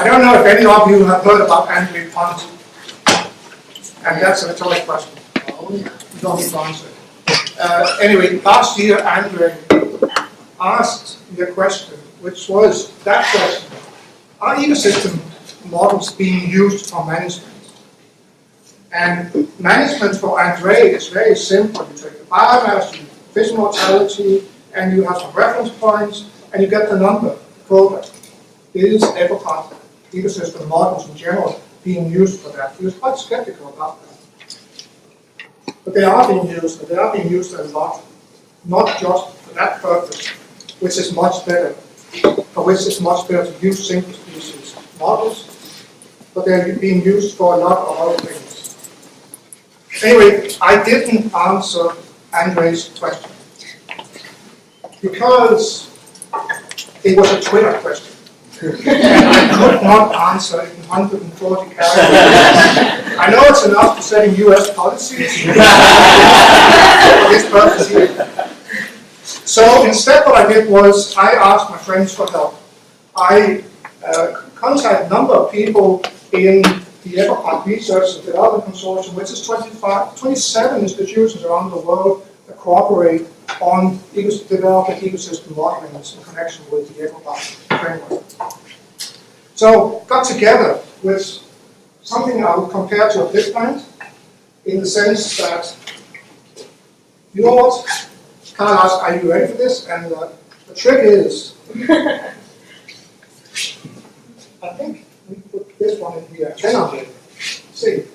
I don't know if any of you have heard about Andrew Pond. And that's a rhetorical question. You don't need to answer it. Anyway, last year Andrew asked the question, which was that question: are ecosystem models being used for management? And management for Andre is very simple. You take the biomass, you fish mortality, and you have some reference points, and you get the number, the product. Is Ecopath ecosystem models in general being used for that? He was quite skeptical about that. But they are being used, and they are being used a lot, not just for that purpose, which is much better, for which it's much better to use single species models, but they're being used for a lot of other things. Anyway, I didn't answer Andre's question because it was a Twitter question. And I could not answer it in 140 characters. I know it's enough to say US policies for this purpose here. So instead what I did was I asked my friends for help. I contacted a number of people in the Ecopath Research and Development Consortium, which is 27 institutions around the world that cooperate on developing ecosystem modeling in connection with the Ecopath framework. So got together with something I would compare to a fish plant, in the sense that, you know what, Carl asked, are you ready for this? And the trick is, I think we put this one in here. Hang on here. See. You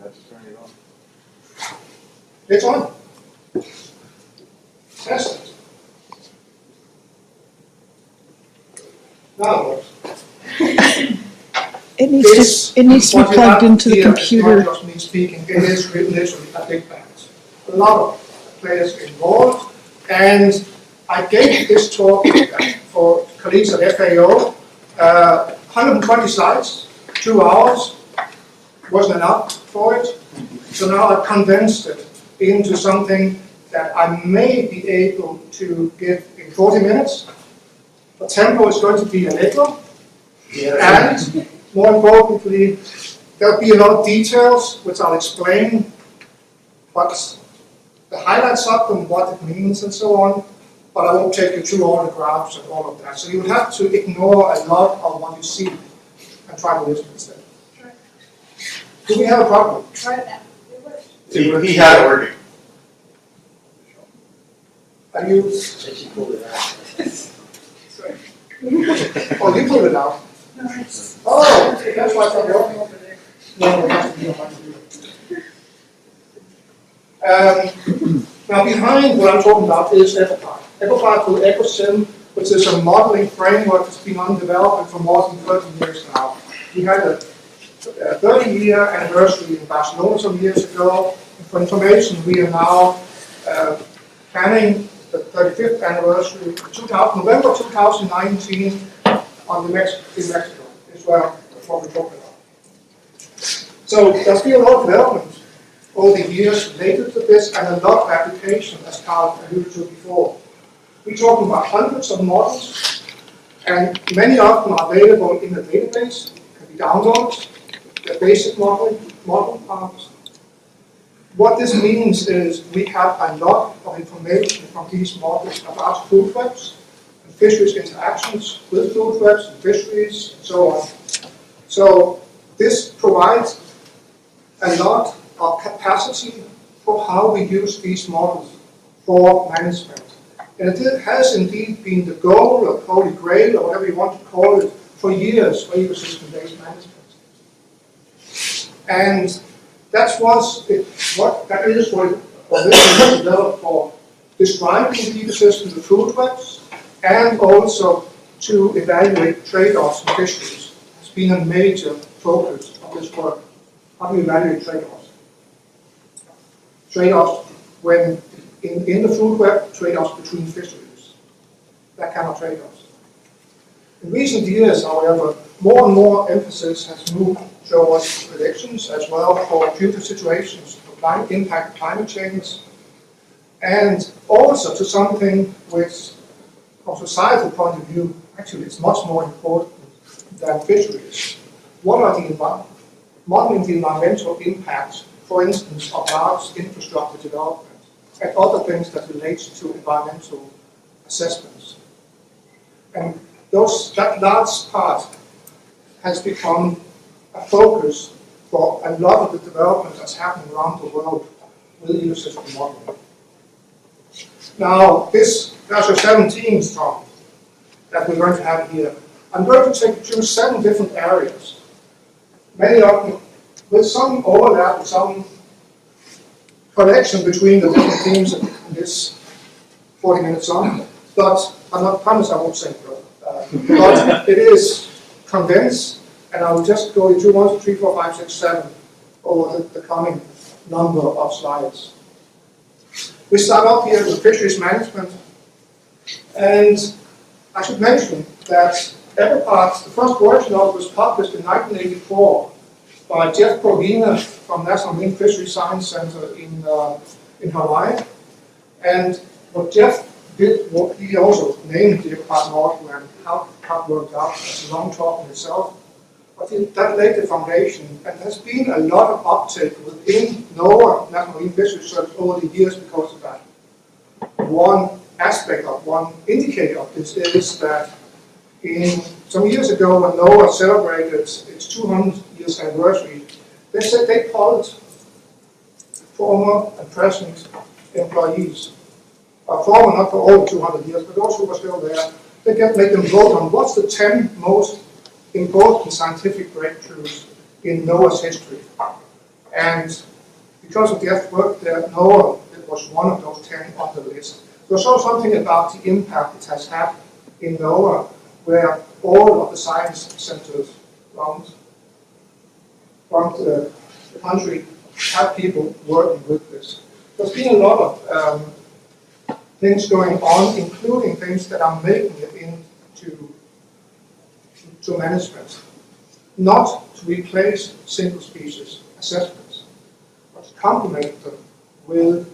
have to turn it on. It's on. Test it. Now it works. It needs to be plugged into the computer. It's not just me speaking. It is literally a big plant. A lot of players involved, and I gave this talk for colleagues at FAO. 120 slides, 2 hours, wasn't enough for it. So now I've condensed it into something that I may be able to give in 40 minutes. The tempo is going to be a little, and more importantly, there'll be a lot of details which I'll explain, but the highlights of them, what it means and so on, but I won't take you through all the graphs and all of that. So you would have to ignore a lot of what you see and try to listen instead. Right. Do we have a problem? Try it now. It works. He had it working. Are you? pulled it out. Sorry. Oh, you pulled it out. No, it's Oh, that's why it's not over working. there. No, it has to be on my computer. Now behind what I'm talking about is Ecopath. Ecopath with Ecosim, which is a modeling framework that's been on development for more than 30 years now. We had a 30-year anniversary in Barcelona some years ago. And for information, we are now planning the 35th anniversary, November 2019, in Mexico, is what we're talking about. So there's been a lot of development over the years related to this, and a lot of application, as Carl alluded to before. We're talking about hundreds of models, and many of them are available in the database, can be downloaded, the basic model parts. What this means is we have a lot of information from these models about food webs and fisheries interactions with food webs and fisheries and so on. So this provides a lot of capacity for how we use these models for management. And it has indeed been the goal of Holy Grail, or whatever you want to call it, for years for ecosystem-based management. And that is what this was developed for, describing the ecosystem, the food webs, and also to evaluate trade-offs in fisheries. It's been a major focus of this work. How do you evaluate trade-offs? Trade-offs when in the food web, trade-offs between fisheries. That kind of trade-offs. In recent years, however, more and more emphasis has moved towards predictions as well for future situations, for impact of climate change, and also to something which, from a societal point of view, actually it's much more important than fisheries. What are modeling the environmental impacts, for instance, of large infrastructure development and other things that relate to environmental assessments. And that large part has become a focus for a lot of the development that's happening around the world with ecosystem modeling. Now, there's a 17 strong that we're going to have here. I'm going to take you through 7 different areas. Many of them with some overlap, with some connection between the different themes in this 40 minutes long, but I'm not promised I won't say further. But it is condensed, and I will just go through 1, 2, 3, 4, 5, 6, 7 over the coming number of slides. We start off here with fisheries management, and I should mention that Ecopath, the first version of it was published in 1984 by Jeff Provina from National Marine Fisheries Science Center in Hawaii. And what Jeff did, he also named the Ecopath model and how it worked out. It's a long talk in itself. But that laid the foundation, and there's been a lot of uptake within NOAA, National Marine Fisheries Service, over the years because of that. One indicator of this is that some years ago, when NOAA celebrated its 200 years anniversary, they said they called former and present employees, former not for over 200 years, but those who were still there, they make them vote on what's the 10 most important scientific breakthroughs in NOAA's history. And because of Jeff's work there, NOAA was one of those 10 on the list. There's also something about the impact it has had in NOAA, where all of the science centers around the country have people working with this. There's been a lot of things going on, including things that are making it into management, not to replace single species assessments, but to complement them with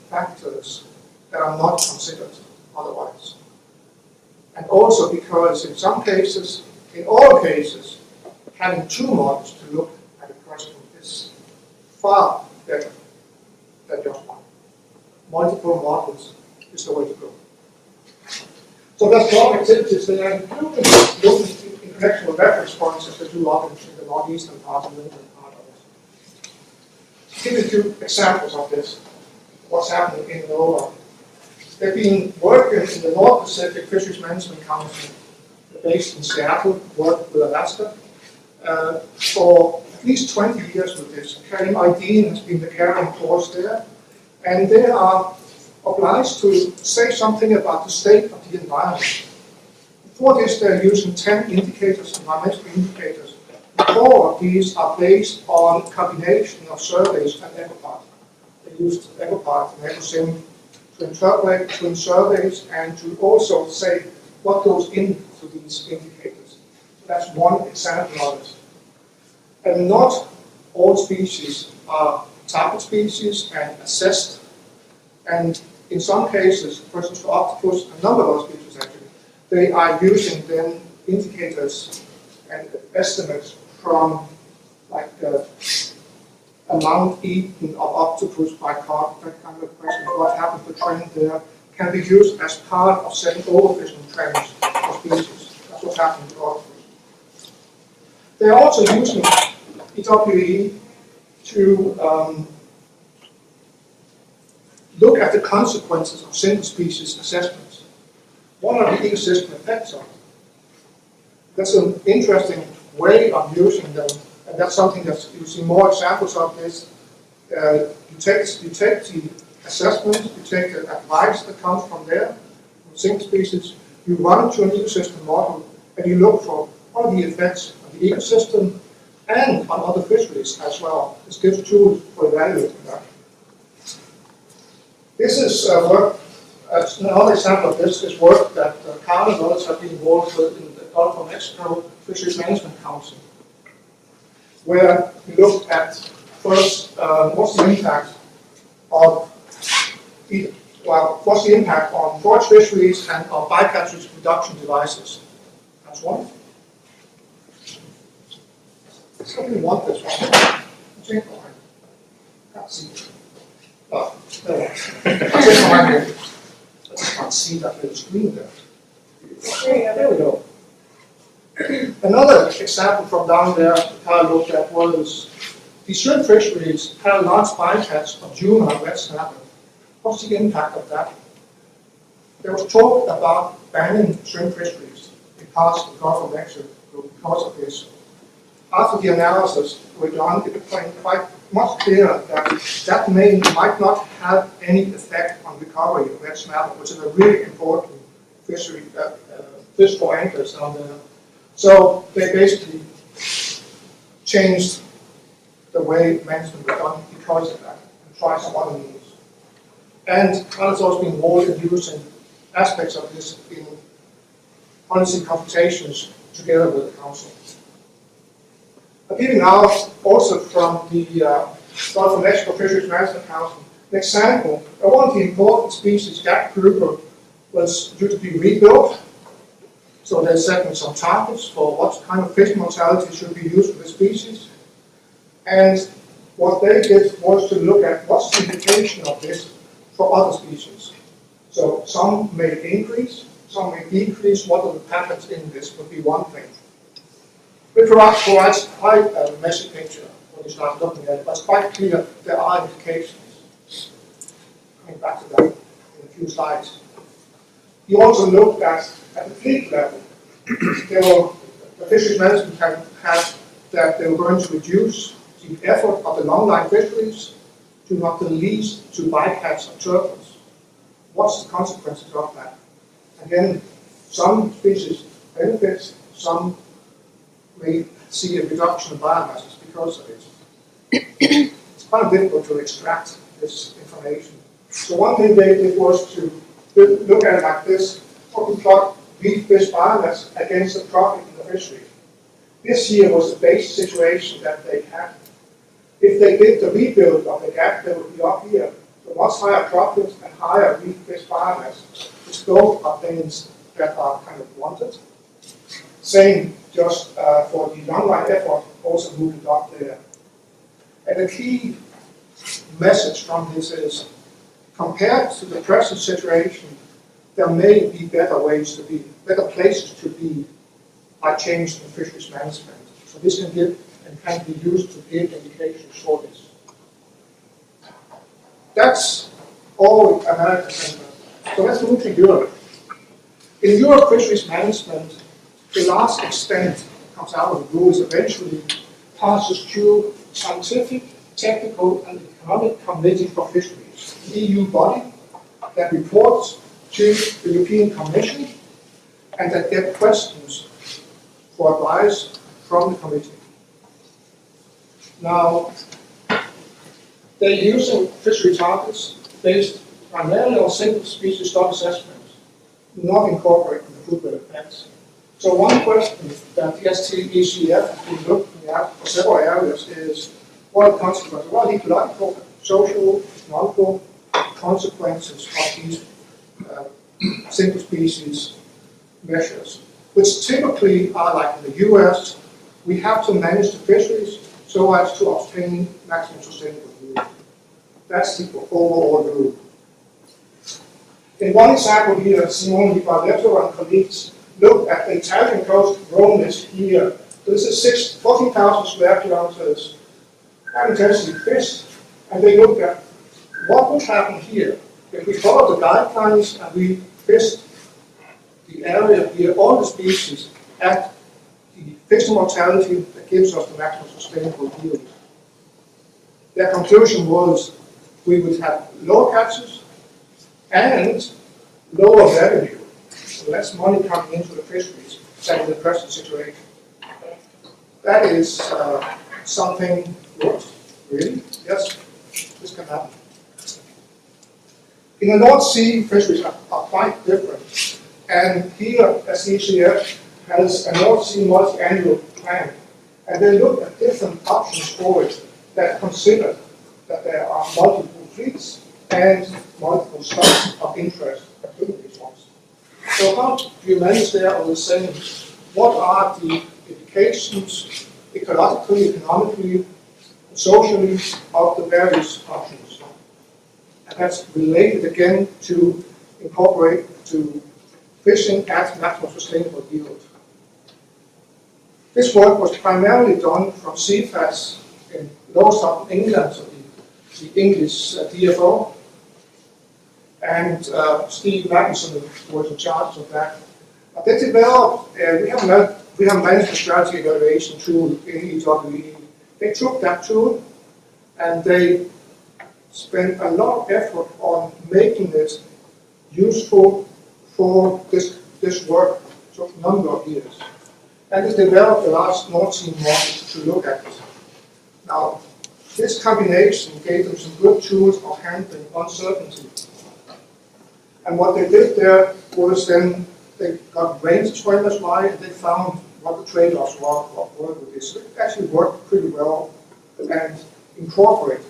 factors that are not considered otherwise. And also because in some cases, in all cases, having 2 models to look at a question is far better than just one. Multiple models is the way to go. So there's a lot of activities there, including looking in connection with reference points as they do up in the northeastern part and the northern part of it. To give you 2 examples of this, what's happening in NOAA. They've been working in the North Pacific Fisheries Management Council, based in Seattle, worked with Alaska, for at least 20 years with this. IDEAN has been the carrying force there, and they are obliged to say something about the state of the environment. For this, they're using 10 indicators, environmental indicators. 4 of these are based on a combination of surveys and Ecopath. They used Ecopath and Ecosim to interpret between surveys and to also say what goes into these indicators. So that's one example of it. And not all species are target species and assessed. And in some cases, for instance, for octopus, a number of those species actually, they are using then indicators and estimates from like the amount eaten of octopus by carp, that kind of question, what happened to trend there, can be used as part of setting overfishing trends for species. That's what's happening to octopus. They're also using EWE to look at the consequences of single species assessments. What are the ecosystem effects of it? That's an interesting way of using them, and that's something that you see more examples of this. You take the assessment, you take the advice that comes from there, from single species, you run it to an ecosystem model, and you look for what are the effects on the ecosystem and on other fisheries as well. This gives tools for evaluating that. This is work, another example of this is work that Carl and others have been involved with in the Gulf of Mexico Fisheries Management Council, where we looked at first what's the impact on forage fisheries and of bycatch reproduction devices. That's one. Somebody want this one. Change the line. Can't see it. Oh, there it is. Change the line here. I just can't see that little screen there. Yeah, there we go. Another example from down there that I looked at was the shrimp fisheries had a large bycatch of juvenile red snapper. What's the impact of that? There was talk about banning shrimp fisheries in parts of the Gulf of Mexico because of this. After the analysis were done, it became quite much clearer that that might not have any effect on recovery of red snapper, which is a really important fishery, fish for anglers down there. So they basically changed the way management was done because of that, and tried some other means. And others also been involved in using aspects of this in policy consultations together with the council. I'm giving now also from the Gulf of Mexico Fisheries Management Council an example. One of the important species, Jack grouper, was due to be rebuilt. So they're setting some targets for what kind of fish mortality should be used for the species. And what they did was to look at what's the implication of this for other species. So some may increase, some may decrease. What are the patterns in this would be one thing. It provides quite a messy picture when you start looking at it, but it's quite clear there are implications. Coming back to that in a few slides. You also looked at the fleet level. The fisheries management had that they were going to reduce the effort of the longline fisheries to not the least to bycatch of turtles. What's the consequences of that? Again, some species benefit, some may see a reduction in biomasses because of it. It's quite difficult to extract this information. So one thing they did was to look at it like this, what we plot reef fish biomass against the profit in the fishery. This here was the base situation that they had. If they did the rebuild of the gap, they would be up here. So much higher profits and higher reef fish biomass, which both are things that are kind of wanted. Same just for the long-line effort, also moved it up there. And the key message from this is, compared to the present situation, there may be better ways to be, better places to be by change in fisheries management. So this can give and can be used to give indications for this. That's all America Center. So let's move to Europe. In Europe, fisheries management, the last extent that comes out of the rules eventually passes through scientific, technical, and economic committee for fisheries, an EU body that reports to the European Commission and that get questions for advice from the committee. Now, they're using fishery targets based primarily on single species stock assessments, not incorporating the food web effects. So one question that the STECF has been looking at for several areas is what are the consequences, what are the ecological, social, economical consequences of these single species measures, which typically are like in the US, we have to manage the fisheries so as to obtain maximum sustainable yield. That's the overall rule. In one example here, Simone Di Barletto and colleagues looked at the Italian coast Rome list here. So this is 14,000 square kilometers, high intensity fish, and they looked at what would happen here if we follow the guidelines and we fished the area here, all the species, at the fixed mortality that gives us the maximum sustainable yield. Their conclusion was we would have lower catches and lower revenue, so less money coming into the fisheries than in the present situation. That is something good, really. Yes, this can happen. In the North Sea, fisheries are quite different. And here, SECF has a North Sea multi-annual plan. And they look at different options for it that consider that there are multiple fleets and multiple stocks of interest, including these ones. So how do you manage there all the same what are the implications ecologically, economically, socially of the various options. And that's related again to incorporate to fishing at maximum sustainable yield. This work was primarily done from CFAS in lower southern England, so the English DFO, and Steve Magnuson was in charge of that. But they developed, we have management strategy evaluation tool in EWE. They took that tool and they spent a lot of effort on making it useful for this work. It took a number of years. And they developed a large North Sea model to look at it. Now, this combination gave them some good tools for handling uncertainty. And what they did there was then they got range trailers wide and they found what the trade-offs were with this. It actually worked pretty well and incorporated.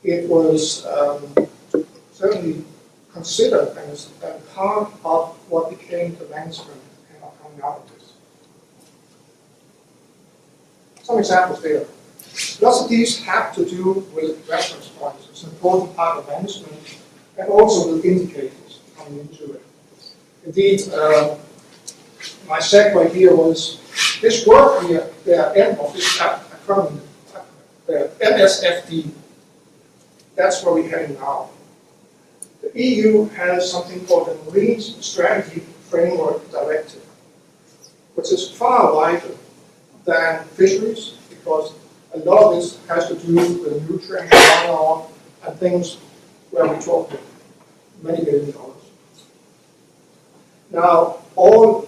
It was certainly considered as a part of what became the management coming out of this. Some examples there. Lots of these have to do with reference points. It's an important part of management and also with indicators coming into it. Indeed, my segue here was this work here, the M of this acronym, the MSFD, that's where we're heading now. The EU has something called the Marine Strategy Framework Directive, which is far wider than fisheries, because a lot of this has to do with nutrient runoff and things where we talk many billion dollars. Now, all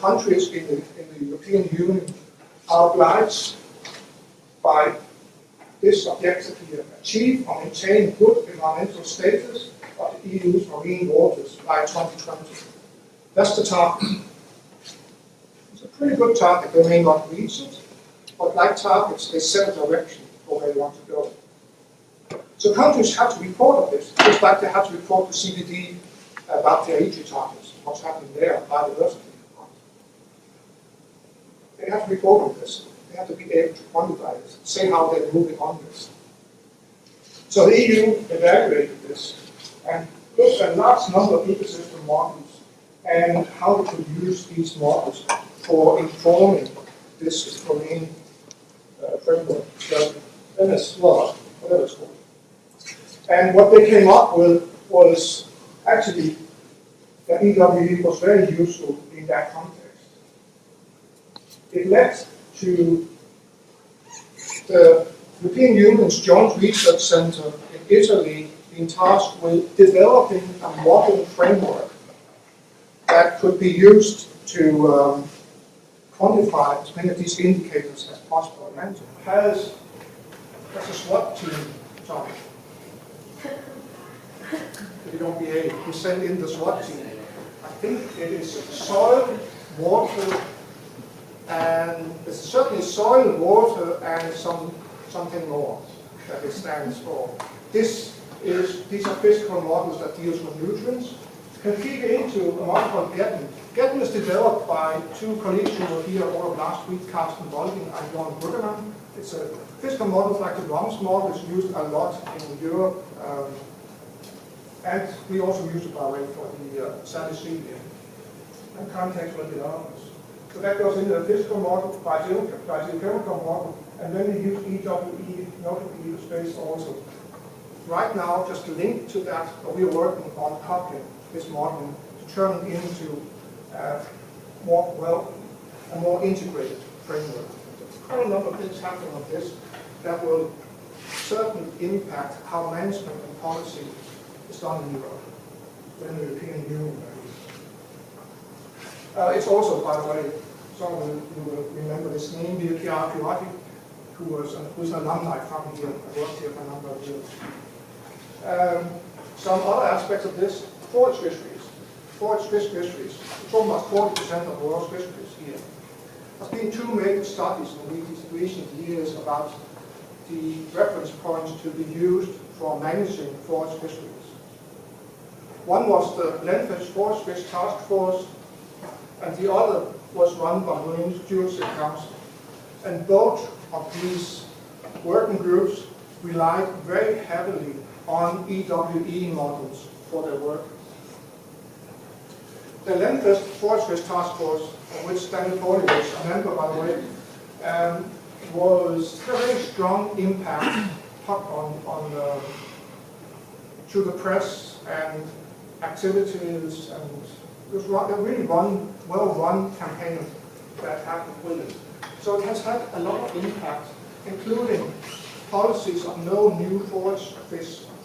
countries in the European Union are obliged by this objective here, achieve or maintain good environmental status of the EU's marine waters by 2020. That's the target. It's a pretty good target. They may not reach it, but like targets, they set a direction for where they want to go. So countries have to report on this, just like they have to report to CBD about their EG targets, what's happening there, biodiversity. They have to report on this. They have to be able to quantify this, say how they're moving on this. So the EU evaluated this and looked at a large number of ecosystem models and how they could use these models for informing this marine framework, MS, well, whatever it's called. And what they came up with was actually that EWE was very useful in that context. It led to the European Union's Joint Research Centre in Italy being tasked with developing a modeling framework that could be used to quantify as many of these indicators as possible. And has a SWAT team, sorry. If you don't behave, we send in the SWAT team. I think it is soil, water, and it's certainly soil, water, and something more that it stands for. These are physical models that deals with nutrients. You can feed into a model called GETN. GETN is developed by two colleagues who were here all of last week, Carsten Bolting and Jon Bruggemann. It's a physical model like the ROMS model. It's used a lot in Europe. And we also use it, by the way, for the Sally Sea and contextual developments. So that goes into the physical model, biogeochemical model, and then we use EWE, notable space also. Right now, just linked to that, we are working on coupling this modeling to turn it into a more integrated framework. There's quite a number of things happening on this that will certainly impact how management and policy is done in Europe, in the European Union. It's also, by the way, some of you will remember this name, Pierre Pirati, who's an alumni from here, worked here for a number of years. Some other aspects of this, forage fisheries. Forage fish fisheries. We're talking about 40% of the world's fisheries here. There's been two major studies in recent years about the reference points to be used for managing forage fisheries. One was the Landfish Forage Fish Task Force, and the other was run by Marine Stewardship Council. And both of these working groups relied very heavily on EWE models for their work. The Land-Based Forestry Task Force, of which Stanley Foley was a member, by the way, was a very strong impact through the press and activities, and it was a really well-run campaign that happened with it. So it has had a lot of impact, including policies of no new forage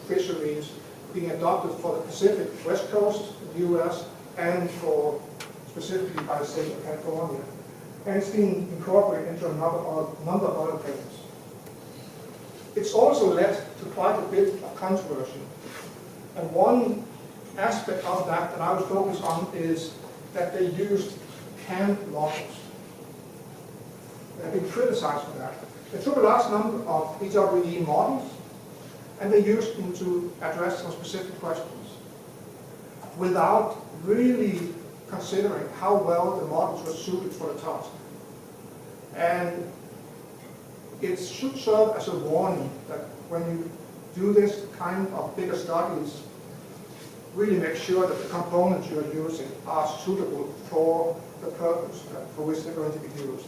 fisheries being adopted for the Pacific West Coast, the US, and for specifically by the state of California. And it's been incorporated into a number of other things. It's also led to quite a bit of controversy. And one aspect of that I was focused on is that they used canned models. They've been criticized for that. They took a large number of EWE models and they used them to address some specific questions without really considering how well the models were suited for the task. And it should serve as a warning that when you do this kind of bigger studies, really make sure that the components you are using are suitable for the purpose for which they're going to be used.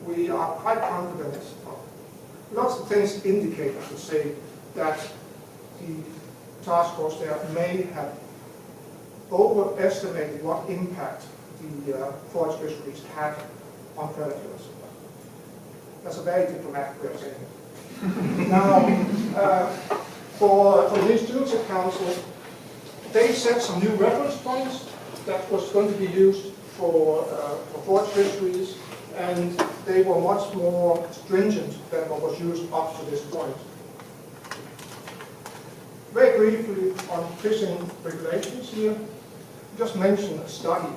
We are quite confident, lots of things indicate, I should say, that the task force there may have overestimated what impact the forage fisheries had on predators. That's a very diplomatic way of saying it. Now, for the Stewardship Council, they set some new reference points that was going to be used for forage fisheries, and they were much more stringent than what was used up to this point. Very briefly on fishing regulations here, just mention a study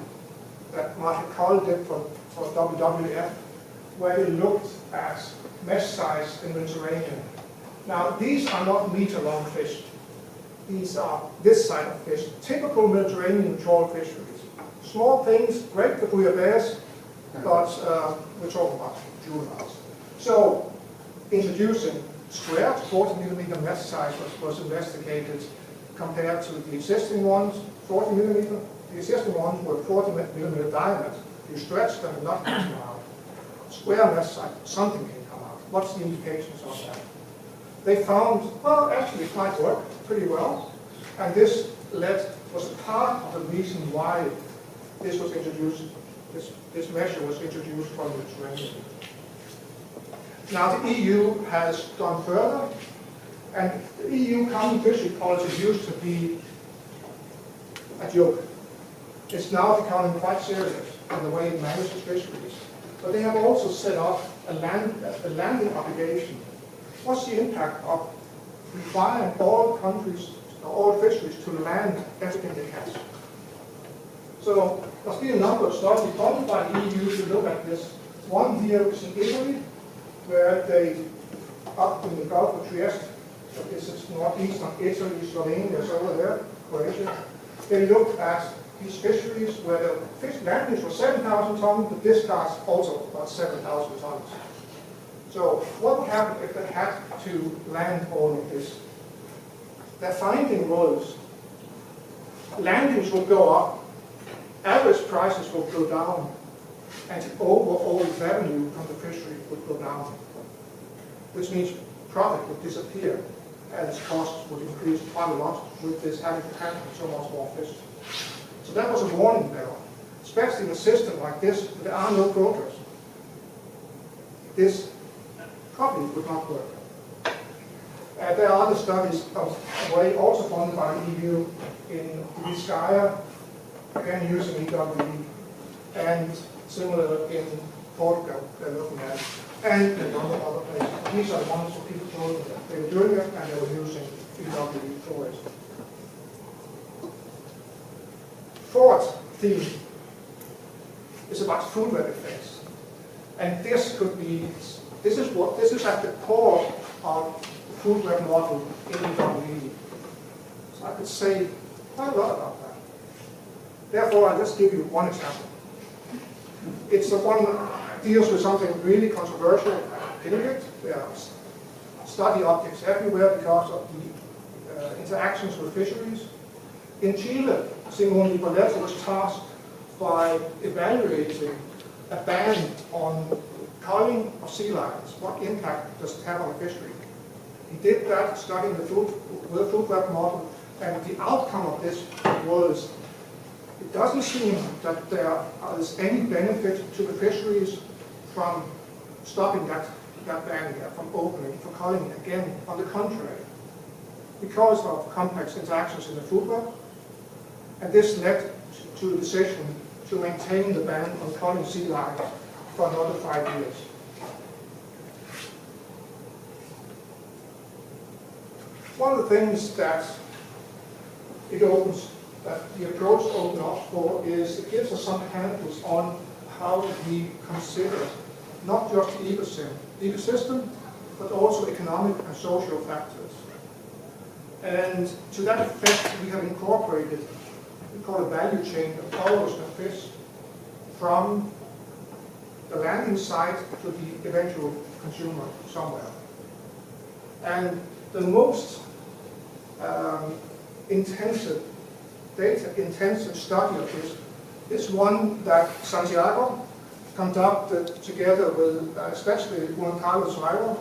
that Martin Coll did for WWF, where they looked at mesh size in the Mediterranean. Now, these are not meter-long fish. These are this size of fish, typical Mediterranean trawl fisheries. Small things, great for bouillabaisse, but we're talking about juveniles. So, introducing squared 40 millimeter mesh size was investigated compared to the existing ones, 40 millimeter. The existing ones were 40 millimeter diameter. You stretch them, nothing can come out. Square mesh size, something can come out. What's the implications of that? They found, well, actually it might work pretty well. And this was part of the reason why this was introduced, this measure was introduced from the Mediterranean. Now the EU has gone further, and the EU common fishery policy used to be a joke. It's now becoming quite serious in the way it manages fisheries. But they have also set up a landing obligation. What's the impact of requiring all countries, all fisheries to land everything they catch? So there's been a number of studies funded by the EU to look at this. One here is in Italy, where they, up in the Gulf of Trieste, this is northeastern Italy, Slovenia, is over there, Croatia. They looked at these fisheries where the fish landings were 7,000 tons, the discards also about 7,000 tons. So what would happen if they had to land all of this? Their finding was landings would go up, average prices would go down, and the overall revenue from the fishery would go down, which means profit would disappear as costs would increase quite a lot with this having to handle so much more fish. So that was a warning bell, especially in a system like this, there are no quotas. This probably would not work. There are other studies away, also funded by the EU in Vizcaya, again using EWE, and similar in Portugal, they're looking at, and in a number of other places. These are the ones where people told me that they were doing it and they were using EWE for it. Fourth theme is about food web effects. And this could be, this is at the core of the food web model in EWE. So I could say quite a lot about that. Therefore, I'll just give you one example. It's the one that deals with something really controversial in it. There are study objects everywhere because of the interactions with fisheries. In Chile, Simon Nicoletti was tasked by evaluating a ban on culling of sea lions. What impact does it have on the fishery? He did that studying the food web model, and the outcome of this was it doesn't seem that there is any benefit to the fisheries from stopping that ban there, from opening, for culling again. On the contrary, because of complex interactions in the food web, and this led to a decision to maintain the ban on culling sea lions for another 5 years. One of the things that the approach opens up for is it gives us some handles on how we consider not just the ecosystem, but also economic and social factors. And to that effect, we have incorporated we call a value chain that follows the fish from the landing site to the eventual consumer somewhere. And the most data-intensive study of this is one that Santiago conducted together with especially Juan Carlos Ryder,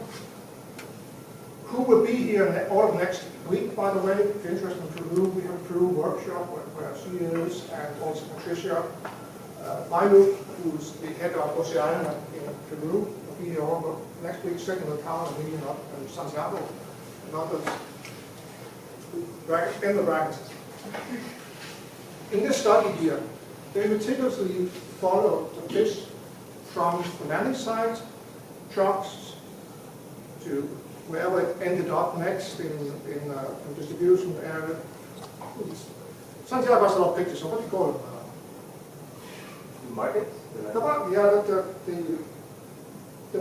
who will be here all of next week, by the way. If you're interested in Peru, we have a Peru workshop where she is, and also Patricia Mailuk, who's the head of Oceania in Peru, will be here all next week, second with Carl and meeting up, and Santiago, and others. In the brackets. In this study here, they meticulously follow the fish from the landing site, trucks, to wherever it ended up next in the distribution area. Santiago has a lot of pictures, so what do you call them? Market? The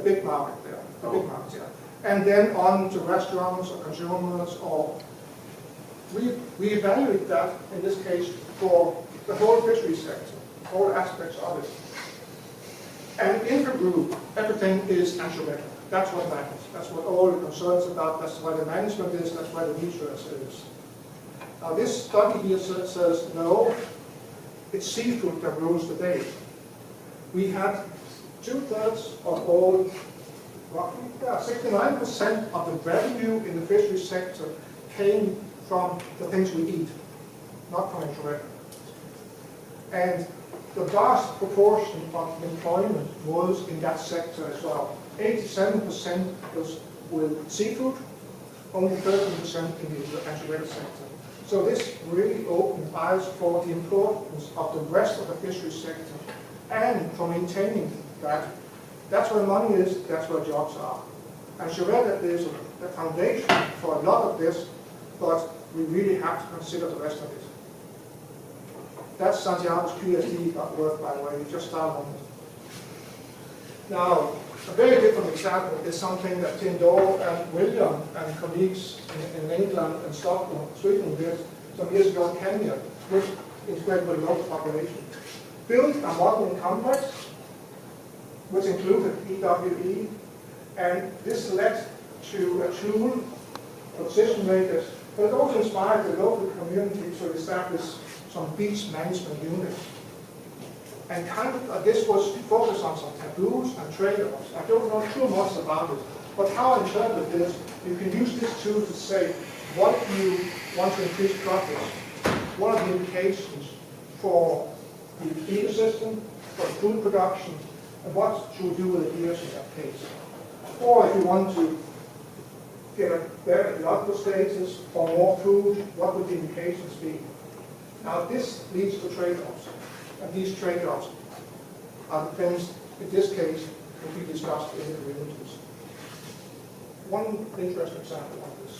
big market there. The big markets, yeah. And then on to restaurants or consumers, or we evaluate that in this case for the whole fishery sector, all aspects of it. And in the group, everything is anthropometric. That's what matters. That's what all the concerns about. That's why the management is. That's why the research is. Now this study here says no, it's seafood that rules the day. We had 2/3 of all, roughly 69% of the revenue in the fishery sector came from the things we eat, not from anthropometric. And the vast proportion of employment was in that sector as well. 87% was with seafood, only 13% in the anthropometric sector. So this really opened eyes for the importance of the rest of the fishery sector and for maintaining that. That's where money is, that's where jobs are. And Charetta is the foundation for a lot of this, but we really have to consider the rest of it. That's Santiago's PhD work, by the way. We just started on it. Now, a very different example is something that Tim Dahl and William and colleagues in England and Stockholm, Sweden did some years ago in Kenya, which integrated with a local population. Built a modeling complex, which included EWE, and this led to a tool for decision makers, but it also inspired the local community to establish some beach management units. And this was focused on some taboos and trade-offs. I don't know too much about it, but how I interpret this, you can use this tool to say, what do you want to increase profits? What are the implications for the ecosystem, for food production, and what should we do with the gears in that case? Or if you want to get a better ecological status or more food, what would the implications be? Now this leads to trade-offs, and these trade-offs are the things, in this case, will be discussed in the communities. One interesting example of this.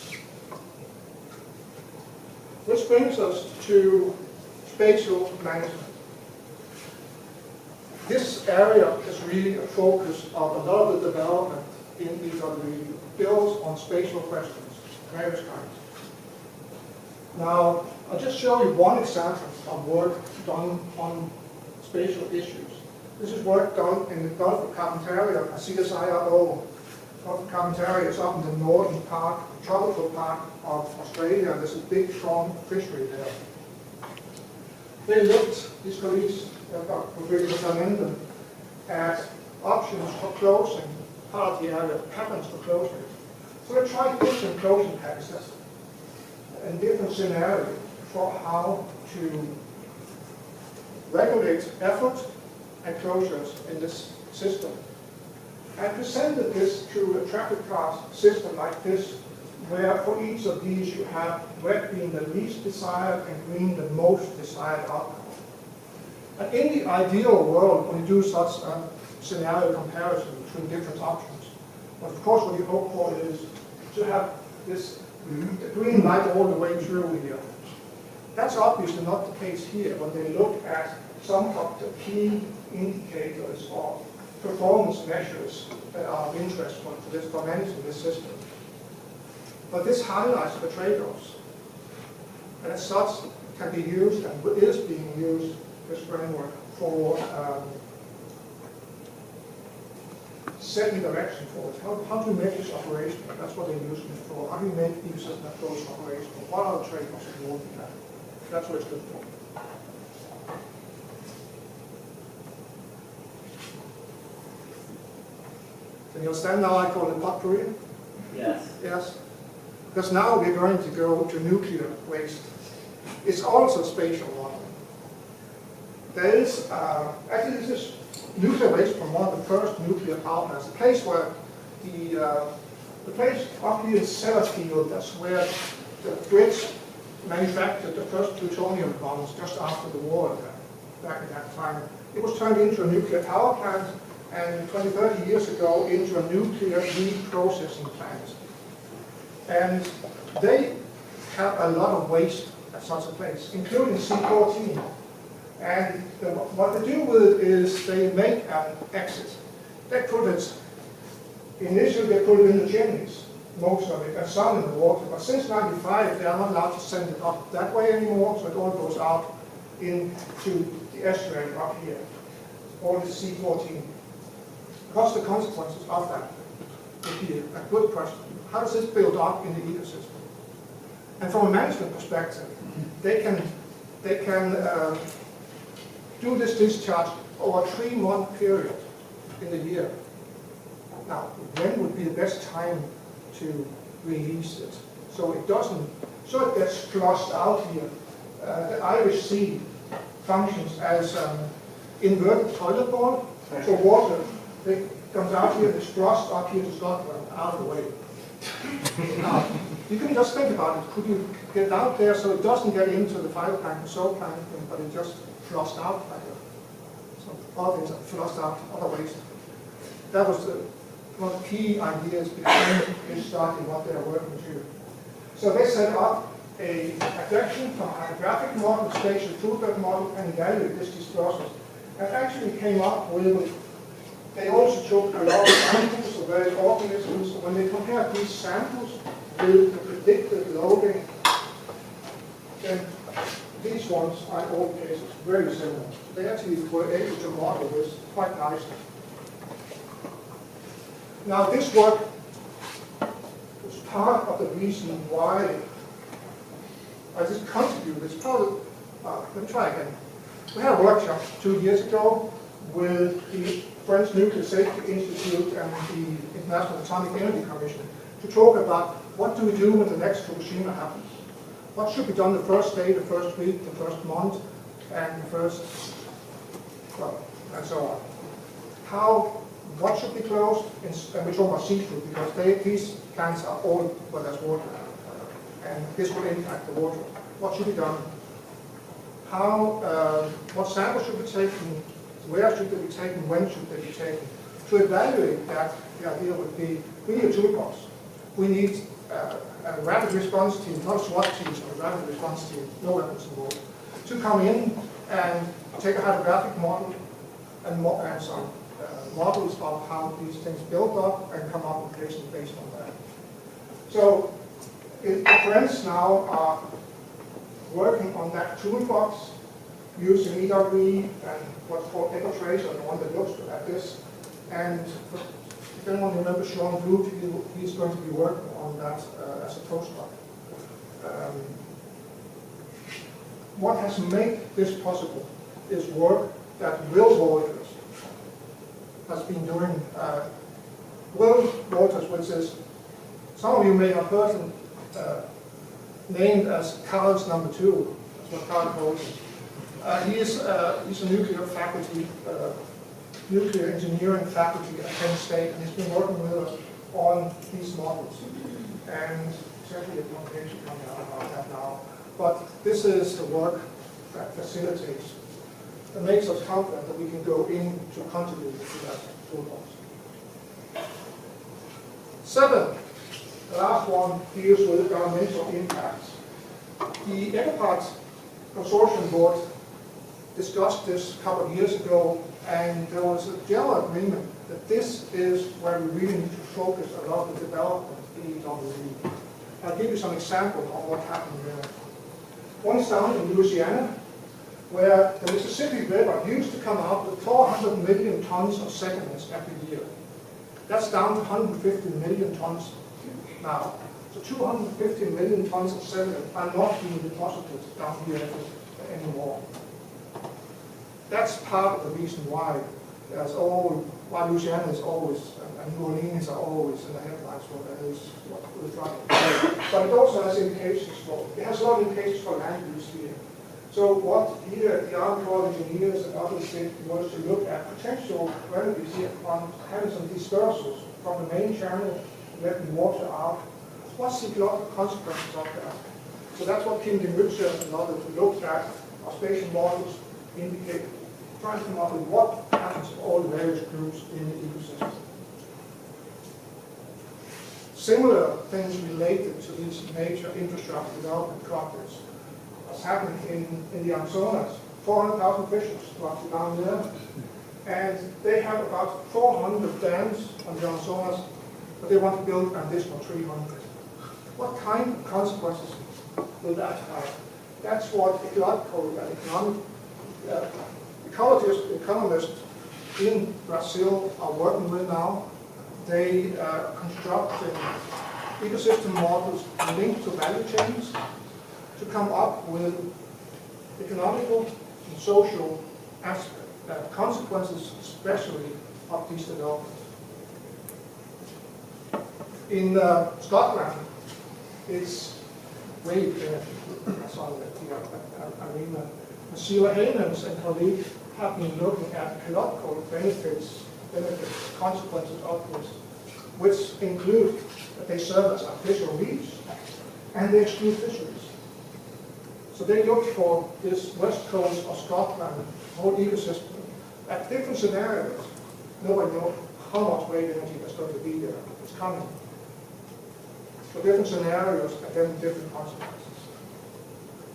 Which brings us to spatial management. This area is really a focus of a lot of the development in EcoWe, builds on spatial questions, various kinds. Now, I'll just show you one example of work done on spatial issues. This is work done in the Gulf of Carpentaria, a CSIRO. Gulf of Carpentaria is up in the northern part, tropical part of Australia. There's a big prawn fishery there. They looked, these colleagues, at options for closing part of the area, patterns for closing it. So they tried different closing packages and different scenarios for how to regulate effort and closures in this system. And presented this to a traffic path system like this, where for each of these you have red being the least desired and green the most desired outcome. And in the ideal world, when you do such a scenario comparison between different options, but of course what you hope for is to have this green light all the way through here. That's obviously not the case here when they look at some of the key indicators or performance measures that are of interest for managing this system. But this highlights the trade-offs. And as such, can be used and is being used, this framework, for setting direction for it. How do you make this operational? That's what they're using it for. How do you make these approach operational? What are the trade-offs involved in that? That's what it's good for. Can you understand now I call it potpourri? Yes. Yes. Because now we're going to go to nuclear waste. It's also spatial modeling. There is, actually this is nuclear waste from one of the first nuclear power plants, a place where the place up here in Sellafield, that's where the Brits manufactured the first plutonium bombs just after the war back at that time. It was turned into a nuclear power plant and 20, 30 years ago into a nuclear reprocessing plant. And they have a lot of waste at such a place, including C14. And what they do with it is they make an exit. They put it, initially they put it in the chimneys, most of it, and some in the water. But since '95, they are not allowed to send it up that way anymore, so it all goes out into the estuary up here, all the C14. What's the consequences of that? Would be a good question. How does this build up in the ecosystem? And from a management perspective, they can do this discharge over a 3-month period in the year. Now, when would be the best time to release it? So it doesn't, so it gets flushed out here. The Irish Sea functions as an inverted toilet bowl. So water comes out here and is flushed up here to Scotland, out of the way. Now, you can just think about it. Could you get it out there so it doesn't get into the phytoplankton, zooplankton, but it just flushed out like that? So all things are flushed out, other waste. That was one of the key ideas behind this starting what they are working to. So they set up a adaptation from a hydrographic model, spatial toolbox model, and evaluated this dispersal. And actually came up with, they also took a lot of samples of various organisms. When they compared these samples with the predicted loading, then these ones are in all cases very similar. They actually were able to model this quite nicely. Now this work was part of the reason why I just contributed. It's part of, let me try again. We had a workshop 2 years ago with the French Nuclear Safety Institute and the International Atomic Energy Commission to talk about what do we do when the next Fukushima happens. What should be done the first day, the first week, the first month, and the first, well, and so on. What should be closed? And we talk about seafood because these plants are all where there's water, and this will impact the water. What should be done? What samples should be taken? Where should they be taken? When should they be taken? To evaluate that, the idea would be, we need a toolbox. We need a rapid response team, not a SWAT team, but a rapid response team, no weapons involved, to come in and take a hydrographic model and some models of how these things build up and come up with cases based on that. So the trends now are working on that toolbox using EWE and what's called Ecotracer, the one that looks at this. And if anyone remembers Sean Blue, he's going to be working on that as a postdoc. What has made this possible is work that Will Walters has been doing. Will Walters, which is, some of you may have heard him named as Carl's number 2. That's what Carl calls him. He's a nuclear faculty, nuclear engineering faculty at Penn State, and he's been working with us on these models. And certainly a publication coming out about that now. But this is the work that facilitates, that makes us confident that we can go in to contribute to that toolbox. 7, the last one deals with environmental impacts. The Ecopath Consortium board discussed this a couple of years ago, and there was a general agreement that this is where we really need to focus a lot of the development in EWE. I'll give you some examples of what happened there. One is down in Louisiana, where the Mississippi River used to come out with 400 million tons of sediments every year. That's down to 150 million tons now. So 250 million tons of sediment are not being deposited down here anymore. That's part of the reason why Louisiana is always, and New Orleans are always in the headlines for that is what we're trying to do. But it also has implications it has a lot of implications for land use here. So what here the Army Corps of Engineers and others did was to look at potential remedies here on having some dispersals from the main channel, letting water out. What's the ecological consequences of that? So that's what Kim DeMutzer and others looked at. Our spatial models indicate, trying to come up with what happens to all the various groups in the ecosystem. Similar things related to these major infrastructure development projects. What's happening in the Amazonas, 400,000 fishes roughly down there. And they have about 400 dams on the Amazonas, but they want to build an additional 300. What kind of consequences will that have? That's what ecological and economic economists in Brazil are working with now. They are constructing ecosystem models linked to value chains to come up with economical and social consequences, especially of these developments. In Scotland, it's way better. That's on the arena. Sheila Haymans and colleagues have been looking at ecological benefits, consequences of this, which include that they serve as artificial reefs and they exclude fisheries. So they looked for this west coast of Scotland, whole ecosystem, at different scenarios. Nobody knows how much wave energy that's going to be there. It's coming. So different scenarios and then different consequences.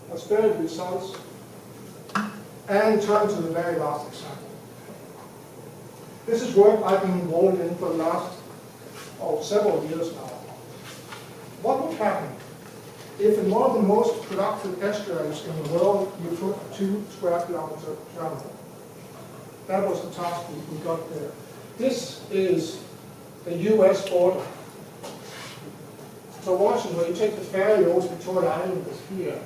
Let's study the results and turn to the very last example. This is work I've been involved in for the last several years now. What would happen if in one of the most productive estuaries in the world you put a 2 square kilometer terminal? That was the task we got there. This is the US border. So Washington, you take the ferry over to Victoria Island is here.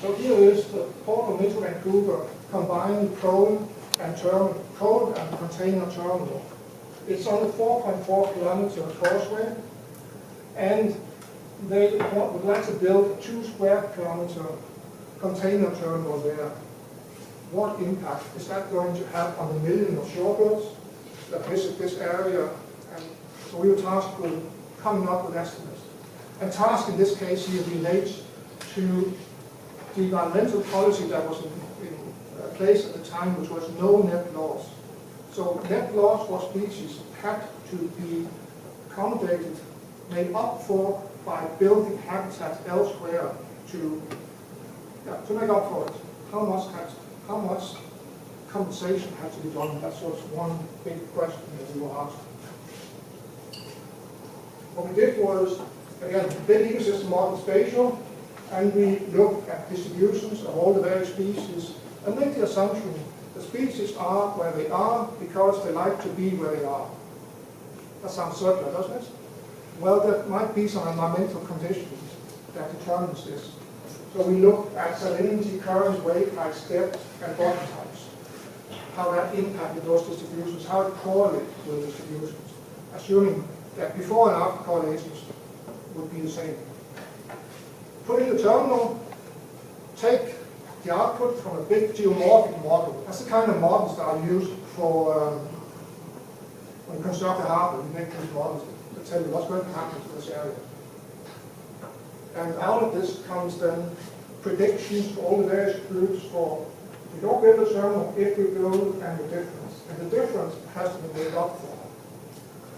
So here is the Port of Metro Vancouver combined coal and container terminal. It's on the 4.4 kilometer causeway, and they would like to build a 2 square kilometer container terminal there. What impact is that going to have on the million of shorebirds that visit this area? And so we were tasked with coming up with estimates. And task in this case here relates to the environmental policy that was in place at the time, which was no net loss. So net loss for species had to be accommodated, made up for by building habitats elsewhere to make up for it. How much compensation had to be done? That was one big question that we were asked. What we did was, again, big ecosystem model spatial, and we look at distributions of all the various species and make the assumption the species are where they are because they like to be where they are. That sounds circular, doesn't it? Well, there might be some environmental conditions that determines this. So we look at salinity, currents, wave heights, depth, and bottom types. How that impacted those distributions, how it correlates with distributions, assuming that before and after correlations would be the same. Put in the terminal, take the output from a big geomorphic model. That's the kind of models that are used for when you construct a harbor. You make these models that tell you what's going to happen to this area. And out of this comes then predictions for all the various groups for if we don't build a terminal, if we build, and the difference. And the difference has to be made up for.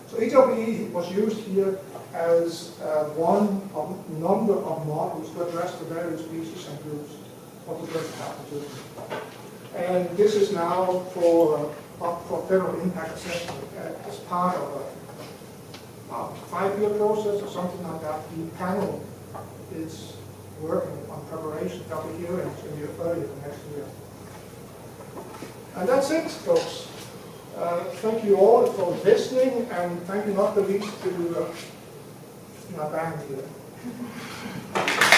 So EWE was used here as one of a number of models to address the various species and groups, what is going to happen to them. And this is now for federal impact assessment as part of a 5-year process or something like that. The panel is working on preparation of the hearings in the early of next year. And that's it, folks. Thank you all for listening, and thank you not the least to my band here.